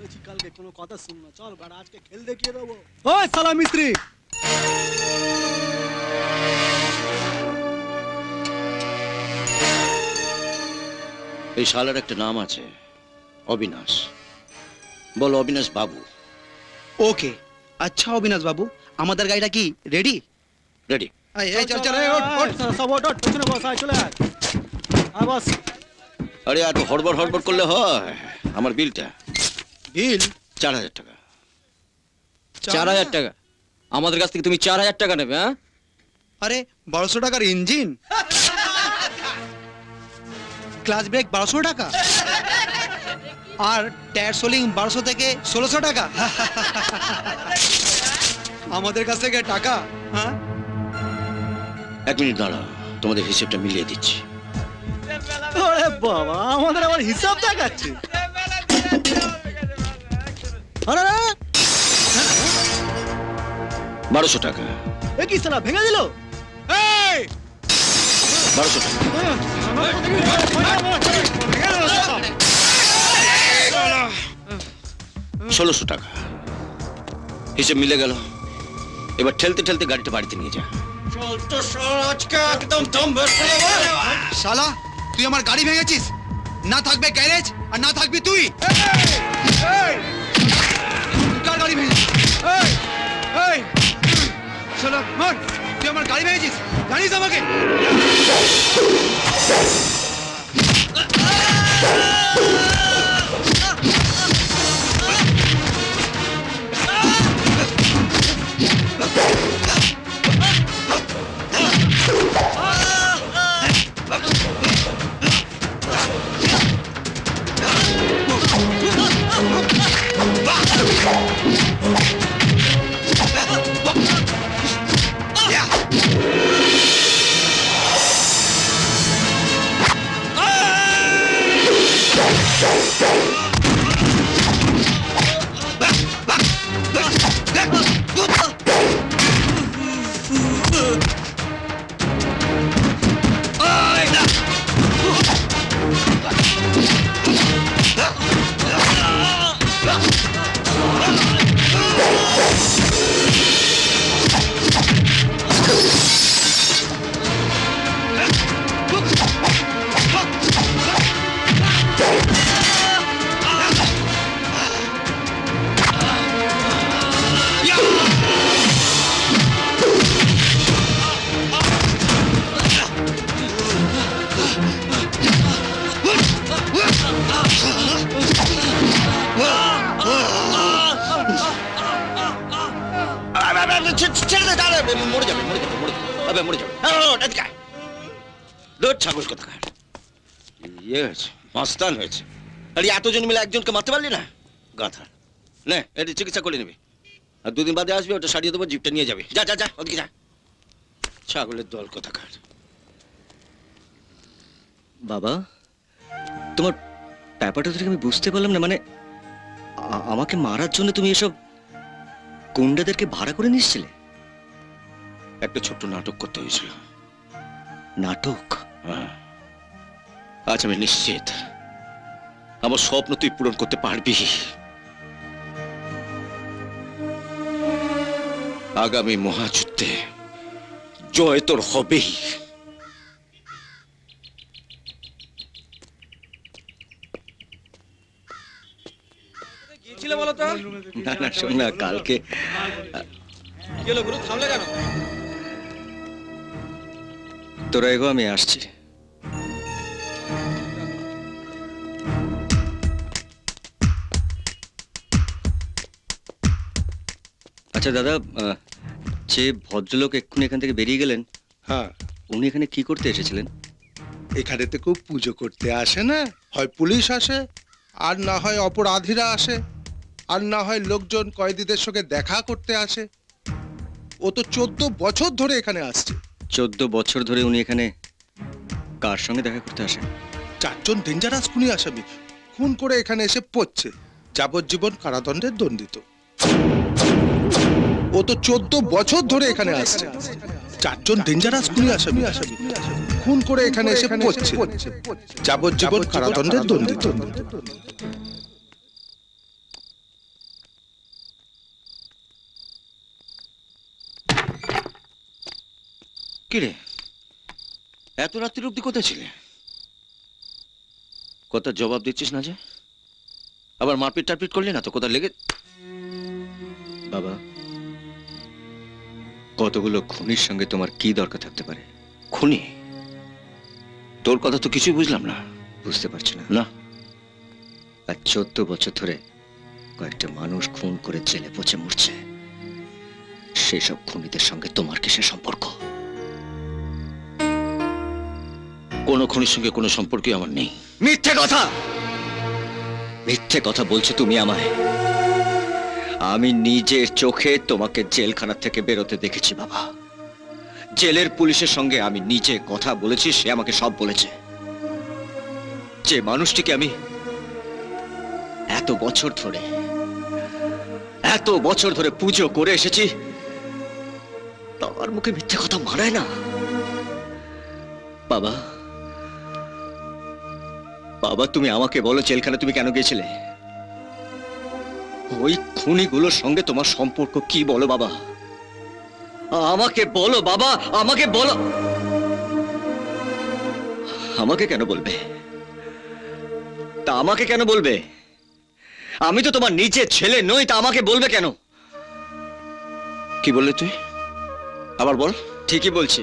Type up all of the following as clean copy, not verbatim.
বলেছি কালকে কোনো কথা শুন না, চল বাড়া আজকে খেল দেখিয়ে দেবো। ওই সালা মিস্ত্রি, এই শালার একটা নাম আছে, অবিনাশ। বল অবিনাশ বাবু। ওকে, আচ্ছা অবিনাশ বাবু, আমাদের গাড়িটা কি রেডি? রেডি। চল চল, ওঠ। সব ওঠ, পেছনে বস, আয় চলে আয়। আয় বস। আরে এত হড়বড় হড়বড় করলে হয়? আমার বিলটা বিল 4000 টাকা। 4000 টাকা? আমাদের কাছ থেকে তুমি 4000 টাকা নেবে? হ্যাঁ, আরে 1200 টাকার ইঞ্জিন, ক্লাচ ব্রেক 1200 টাকা, আর টায়ার সোলিং 1200 থেকে 1600 টাকা। আমাদের কাছ থেকে টাকা? হ্যাঁ, 1 মিনিট দাঁড়াও, তোমাদের হিসেবটা মিলিয়ে দিচ্ছি। ওরে বাবা, আমাদের আবার হিসাব দেখাচ্ছে। আরে 1200 টাকা। এ কি শালা ভেঙে দিল? 1200 টাকা। 1600 টাকা। হিসেব মিলে গেল। এবার ঠেলতে ঠেলতে গাড়িটা বাড়িতে নিয়ে যা। শালা তুই আমার গাড়ি ভেঙেছিস, না থাকবে গ্যারেজ আর না থাকবি তুই। কার গাড়ি ভেঙেছিস? শালা মার, তুই আমার গাড়ি ভেঙেছিস, জানিস আমাকে? মরে যাবে, মরে যাবে, মরে যাবে, মরে যাবে। ছাগল কোথাকার ইয়ে হয়েছে, মাস্তান হয়েছে। আরে এতজন মিলে একজনকে মারতে পারলি না? গাধা। নে, এটা চিকিৎসা করে নিবি, আর 2 দিন বাদে আসবে, ওটা সারিয়ে দেবো, জিপটা নিয়ে যাবে। যা যা যা, ওদিকে যা। ছাগলের দল কোথাকার। বাবা, তোমার ব্যাপারটা থেকে আমি বুঝতে পারলাম না। মানে আমাকে মারার জন্য তুমি এসব গুন্ডাদেরকে ভাড়া করে নিয়েছিলে? একটা ছোট্ট নাটক করতে হয়েছিল। নাটক? হ্যাঁ। আজ আমি নিশ্চিত আমার স্বপ্ন তুই পূরণ করতে পারবি। আগামী মহাযুদ্ধে জয় তোর হবেই। না না, শোন না, কালকে তোরা এগো, আমি আসছি। আচ্ছা দাদা, যে ভদ্রলোক এক্ষুনি এখান থেকে বেরিয়ে গেলেন, হ্যাঁ, উনি এখানে কি করতে এসেছিলেন? এখানে তো কেউ পুজো করতে আসে না। হয় পুলিশ আসে, আর না হয় অপরাধীরা আসে, আর না হয় লোকজন কয়েদিদের সঙ্গে দেখা করতে আসে। ও তো 14 বছর ধরে এখানে আসছে। 14 বছর ধরে উনি এখানে কার সঙ্গে দেখা করতে আসেন? 4 জন ডেঞ্জারাস খুনি আসামি খুন করে এখানে এসে পড়ছে, যাবজ্জীবন কারাদণ্ডের দণ্ডিত। ও তো 14 বছর ধরে এখানে আসছে। 4 জন ডেঞ্জারাস খুনি আসামি খুন করে এখানে এসে পড়ছে, যাবজ্জীবন কারাদণ্ডের দণ্ডিত। কিরে এত রাত্রির অব্দি কোথায় ছিলে? কথার জবাব দিচ্ছিস না যে? আবার মারপিট টারপিট করলি না তো? কোথায় লেগে? বাবা, কতগুলো খুনির সঙ্গে তোমার কি দরকার থাকতে পারে? খুনি? তোর কথা তো কিছুই বুঝলাম না। বুঝতে পারছি না? না, আর 14 বছর ধরে কয়েকটা মানুষ খুন করে জেলে পচে মরছে, সেসব খুনিদের সঙ্গে তোমার কিসের সম্পর্ক? কোনো খুনির সঙ্গে কোনো সম্পর্কই আমার নেই। মিথ্যে কথা! মিথ্যে কথা বলছো তুমি আমায়। আমি নিজের চোখে তোমাকে জেলখানা থেকে বেরোতে দেখেছি বাবা। জেলের পুলিশের সঙ্গে আমি নিজে কথা বলেছি, সে আমাকে সব বলেছে। যে মানুষটিকে আমি এত বছর ধরে পুজো করে এসেছি, তার মুখে মিথ্যে কথা মানায় না। বাবা, বাবা তুমি আমাকে বলো, জেলখানে তুমি কেন গিয়েছিলে? ওই খুনিগুলোর সঙ্গে তোমার সম্পর্ক কি বলো বাবা? আমাকে বলো বাবা, আমাকে বলো। আমাকে কেন বলবে? তা আমাকে কেন বলবে? আমি তো তোমার নিজের ছেলে নই, তা আমাকে বলবে কেন? কি বললি তুই? আবার বল। ঠিকই বলছি,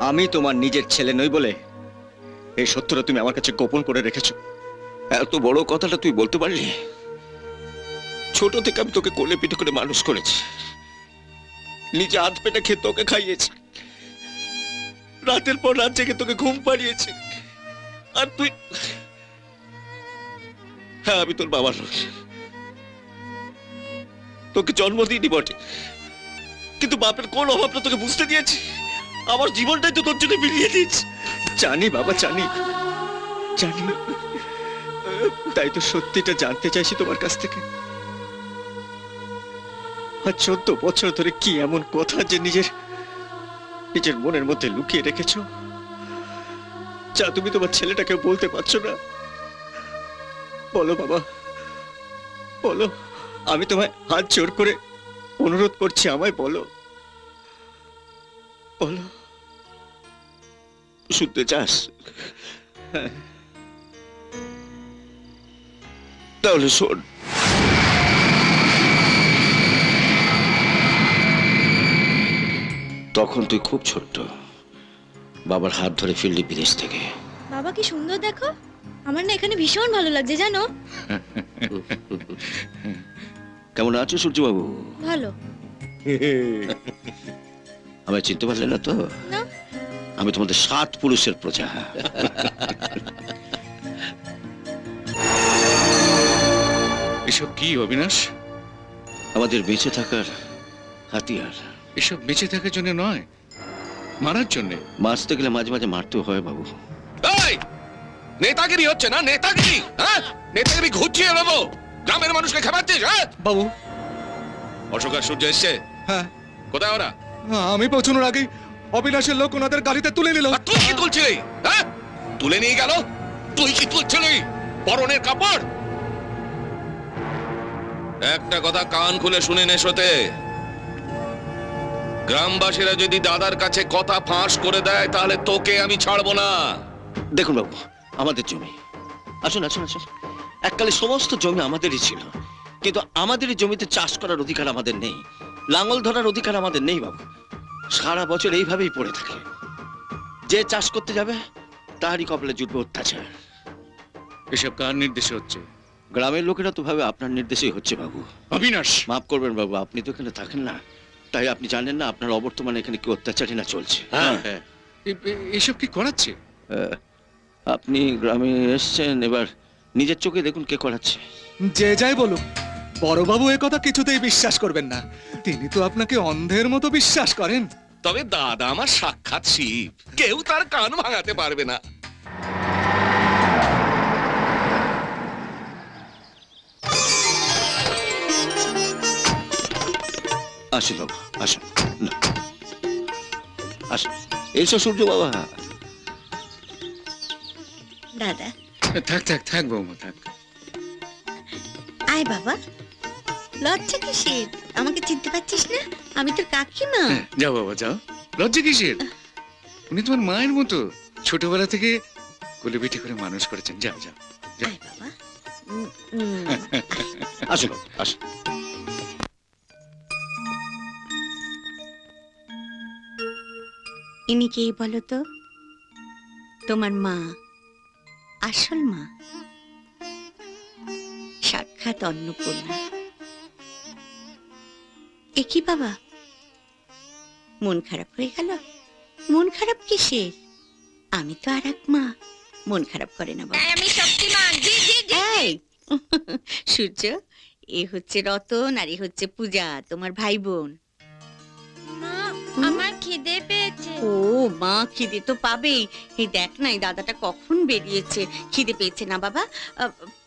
আমি তোমার নিজের ছেলে নই বলে এই সত্যটা তুমি আমার কাছে গোপন করে রেখেছো। এত বড় কথাটা তুই বলতে পারলি? ছোট থেকে আমি তোকে কোলে পিঠে করে মানুষ করেছি, নিজে হাত পেটে খেয়ে তোকে খাইয়েছি, রাতের পর রাত জেগে তোকে ঘুম পাড়িয়েছি। আর তুই? হ্যাঁ, আমি তোর বাবার লোক, তোকে জন্ম দিইনি বটে, কিন্তু বাপের কোন অভাবটা তোকে বুঝতে দিয়েছি? আমার জীবনটাই তো তোর জন্য বিলিয়ে দিয়েছি। জানি বাবা, জানি জানি, তাই তো সত্যিটা জানতে চাইছি তোমার কাছ থেকে। আর 14 বছর ধরে কি এমন কথা যে নিজের মনের মধ্যে লুকিয়ে রেখেছো, যা তুমি তোমার ছেলেটাকে বলতে পারছো না? বলো বাবা, বলো। আমি তোমায় হাত জোর করে অনুরোধ করছি, আমায় বলো, বলো। শুনতে চাস? হ্যাঁ। তাহলে শোন। তখন তুই খুব ছোট্ট, বাবার হাত ধরে ফিরলি বিদেশ থেকে। বাবা কি সুন্দর দেখো, আমার না এখানে ভীষণ ভালো লাগছে জানো। কেমন আছো সূর্যবাবু? ভালো। আমায় চিনতে পারলে না তো? না। আমি তোমাদের 7 পুরুষের প্রজা। এসব কি অবিনাশ? আমাদের বেঁচে থাকার হাতিয়ার। এসব বেঁচে থাকার জন্য নয়, মারার জন্য। বাঁচতে গেলে মাঝে মাঝে মারতেও হয় বাবু। এই নেতাগিরি হচ্ছে না, নেতাগিরি। হ্যাঁ, নেতাগিরি ঘুচিয়ে নেবো। গ্রামের মানুষকে খাবাচ্ছিস? হ্যাঁ বাবু। অশোক আর সূর্য এসছে? হ্যাঁ, কোথায় ওরা? আমি পৌঁছানোর আগেই অবিনাশের লোক ওনাদের গাড়িতে তুলে নিল। আর তুই কি তুলছিলি? হ্যাঁ, তুলে নিয়ে গেল? তুই কি তুলছিলি? পরনের কাপড়? একটা কথা কান খুলে শুনে নে সতে, গ্রামবাসীরা যদি দাদার কাছে কথা ফাঁস করে দেয় তাহলে তোকে আমি ছাড়বো না। দেখুন বাবু, আমাদের জমি, আসুন আসুন আসুন, এককালে সমস্ত জমি আমাদেরই ছিল, কিন্তু আমাদের এই জমিতে চাষ করার অধিকার আমাদের নেই, লাঙল ধরার অধিকার আমাদের নেই বাবু। সারা বছর এইভাবেই পড়ে থাকে। যে চাষ করতে যাবে তারই কপালে জুটবে অত্যাচার। এসব কার নির্দেশে হচ্ছে? গ্রামের লোকেরা তো ভাবে আপনার নির্দেশেই হচ্ছে বাবু। অবিনাশ, মাফ করবেন বাবু, আপনি তো এখানে থাকেন না, তাই আপনি জানেন না আপনার অবর্তমানে এখানে কি অত্যাচারই না চলছে। হ্যাঁ, এসব কি করাচ্ছে? আপনি গ্রামে এসছেন, এবার নিজের চোখে দেখুন কে করাচ্ছে। যে যাই বলুক, বড়বাবু এ কথা কিছুতেই বিশ্বাস করবেন না। তিনি তো আপনাকে অন্ধের মতো বিশ্বাস করেন। তবে দাদা আমার সাক্ষাৎ শিব, কেউ তার কান ভাঙাতে পারবে না। আসুন বাবা, আসুন না, আসুন, এসো সূর্য বাবা। দাদা থাক থাক থাক বৌমা, থাক। আয় বাবা, লজ্জা কিসের? আমাকে চিনতে পারছিস না? আমি তোর কাকিমা। যাও বাবা যাও, লজ্জা কিসের? উনি তোমার মায়ের মতো, ছোটবেলা থেকে কোলে পিঠে করে মানুষ করেছেন। যাও যাও। আয় বাবা। আসুন বাবু, আসুন। ইনি কে বলো তো? তোমার মা, আসল মা, সাক্ষাৎ অন্নপূর্ণা। এ কি বাবা, মন খারাপ হয়ে গেল? মন খারাপ কিসের? আমি তো আর এক মা, মন খারাপ করে না বাবা। আমি শক্তিমান। জি জি জি। এই, সূর্য, এ হচ্ছে রতন আর এ হচ্ছে পূজা, তোমার ভাই বোন। মা, আমার খিদে পেয়েছে। ও মা, খিদে তো পাবেই। এই দেখ না, এই দাদাটা কখন বেরিয়েছে, খিদে পেয়েছে না বাবা?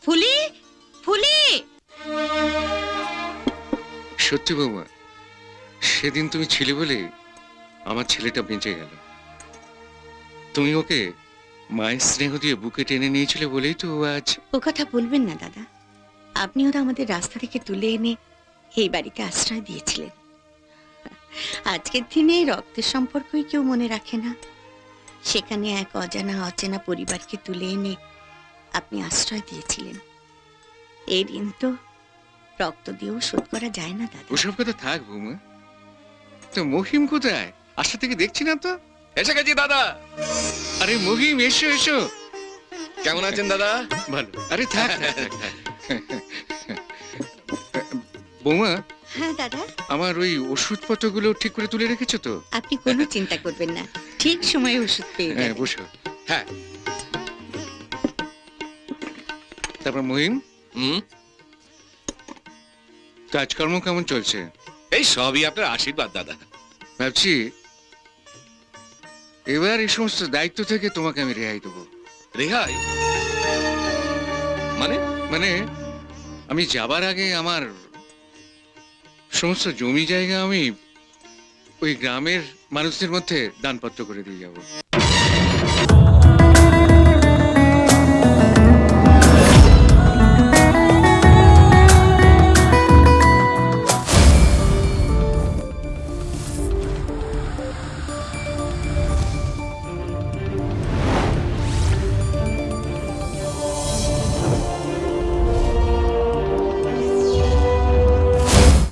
ফুলি, ফুলি। সত্যি বৌমা, সেদিন তুমি ছিলে বলে আমার ছেলেটা বেঁচে গেল। তুমি ওকে মায়ের স্নেহ দিয়ে বুকে টেনে নিয়েছিলে বলেই তো ও আজ। ও কথা বলবেন না দাদা, আপনিও তো আমাদের রাস্তা থেকে তুলে এনে এই বাড়িতে আশ্রয় দিয়েছিলেন। আজকের দিনে রক্তের সম্পর্কই কেউ মনে রাখে না, সেখানে এক অজানা অচেনা পরিবারকে তুলে এনে আপনি আশ্রয় দিয়েছিলেন। এই ঋণ তো রক্ত দিয়েও শোধ করা যায় না দাদা। ওসব কথা থাক বৌমা। তো মহিম কোথায়? আশা থেকে দেখছি না তো। এসে গেছি দাদা। আরে মহিম, এসো এসো। কেমন আছেন দাদা? ভালো। আরে থাক থাক, থাক, থাক। বৌমা, হ্যাঁ দাদা, আমার ওই ওষুধপত্রগুলো ঠিক করে তুলে রেখেছো তো? আপনি কোনো চিন্তা করবেন না, ঠিক সময়ে ওষুধ পেয়ে হ্যাঁ, যাবেন। বসো। হ্যাঁ। তারপর মহিম, হুম, কাজকর্ম কেমন চলছে? এই সবই আপনার আশীর্বাদ দাদা। ভাবছি এবার এই সমস্ত দায়িত্ব থেকে তোমাকে আমি রেহাই দেবো। রেহাই মানে? মানে আমি যাবার আগে আমার সমস্ত জমি জায়গা আমি ওই গ্রামের মানুষদের মধ্যে দানপত্র করে দিয়ে যাব।